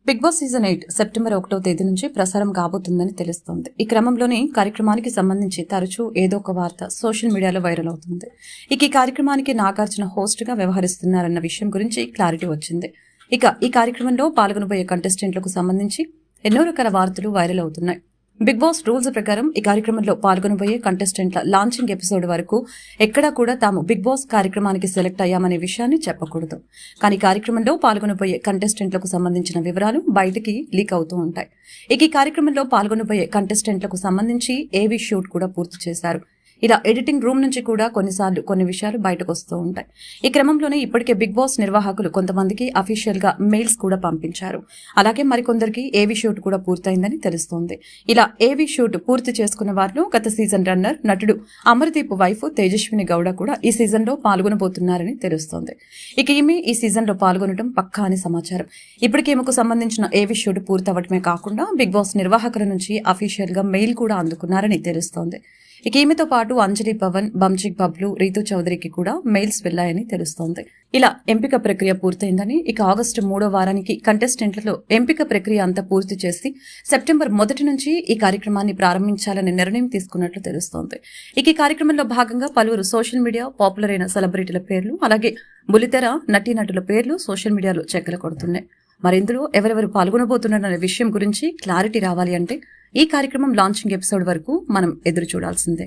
Big boss season 8 September 1వ తేదీ నుంచి ప్రసారం కాబోతుందని తెలుస్తోంది. ఈ క్రమంలోనే కార్యక్రమానికి సంబంధించి తరచూ ఏదో ఒక వార్త సోషల్ మీడియాలో వైరల్ అవుతుంది. ఈ కార్యక్రమానికి నాగార్జున హోస్ట్ గా వ్యవహరిస్తున్నారన్న విషయం గురించి క్లారిటీ వచ్చింది. ఈ కార్యక్రమంలో పాల్గొనబోయే కంటెస్టెంట్లకు సంబంధించి ఎన్నో రకాల వార్తలు వైరల్ అవుతున్నాయి. బిగ్ బాస్ రూల్స్ ప్రకారం ఈ కార్యక్రమంలో పాల్గొనబోయే కంటెస్టెంట్ల లాంచింగ్ ఎపిసోడ్ వరకు ఎక్కడా కూడా తాము బిగ్ బాస్ కార్యక్రమానికి సెలెక్ట్ అయ్యామనే విషయాన్ని చెప్పకూడదు. కానీ కార్యక్రమంలో పాల్గొనబోయే కంటెస్టెంట్లకు సంబంధించిన వివరాలు బయటికి లీక్ అవుతూ ఉంటాయి. ఈ కార్యక్రమంలో పాల్గొనబోయే కంటెస్టెంట్లకు సంబంధించి ఏవీ షూట్ కూడా పూర్తి చేశారు. ఇలా ఎడిటింగ్ రూమ్ నుంచి కూడా కొన్నిసార్లు కొన్ని విషయాలు బయటకు వస్తూ ఉంటాయి. ఈ క్రమంలోనే ఇప్పటికే బిగ్ బాస్ నిర్వాహకులు కొంతమందికి అఫీషియల్ గా మెయిల్స్ కూడా పంపించారు. అలాగే మరికొందరికి ఏవీ షూట్ కూడా పూర్తయిందని తెలుస్తోంది. ఇలా ఏవీ షూట్ పూర్తి చేసుకున్న వారిలో గత సీజన్ రన్నర్ నటుడు అమర్దీప్ వైఫ్ తేజస్విని గౌడ కూడా ఈ సీజన్ లో పాల్గొనబోతున్నారని తెలుస్తోంది. ఈమె ఈ సీజన్ లో పాల్గొనడం పక్కా అని సమాచారం. ఇప్పటికే ఈమెకు సంబంధించిన ఏవీ షూట్ పూర్తవడమే కాకుండా బిగ్ బాస్ నిర్వాహకుల నుంచి అఫీషియల్ గా మెయిల్ కూడా అందుకున్నారని తెలుస్తోంది. ఈమెతో పాటు అంజలి పవన్, బంచిక్ బబ్లు, రీతు చౌదరికి కూడా మెయిల్స్ వెళ్లాయని తెలుస్తోంది. ఇలా ఎంపిక ప్రక్రియ పూర్తయిందని ఆగస్టు 3వ వారానికి కంటెస్టెంట్లలో ఎంపిక ప్రక్రియ అంతా పూర్తి చేసి సెప్టెంబర్ 1 నుంచి ఈ కార్యక్రమాన్ని ప్రారంభించాలని నిర్ణయం తీసుకున్నట్లు తెలుస్తోంది. ఈ కార్యక్రమంలో భాగంగా పలువురు సోషల్ మీడియా పాపులర్ అయిన సెలబ్రిటీల పేర్లు అలాగే బుల్లితెర నటీనటుల పేర్లు సోషల్ మీడియాలో చెక్కలు కొడుతున్నాయి. మరి ఇందులో ఎవరెవరు పాల్గొనబోతున్నారనే విషయం గురించి క్లారిటీ రావాలి అంటే ఈ కార్యక్రమం లాంచింగ్ ఎపిసోడ్ వరకు మనం ఎదురు చూడాల్సిందే.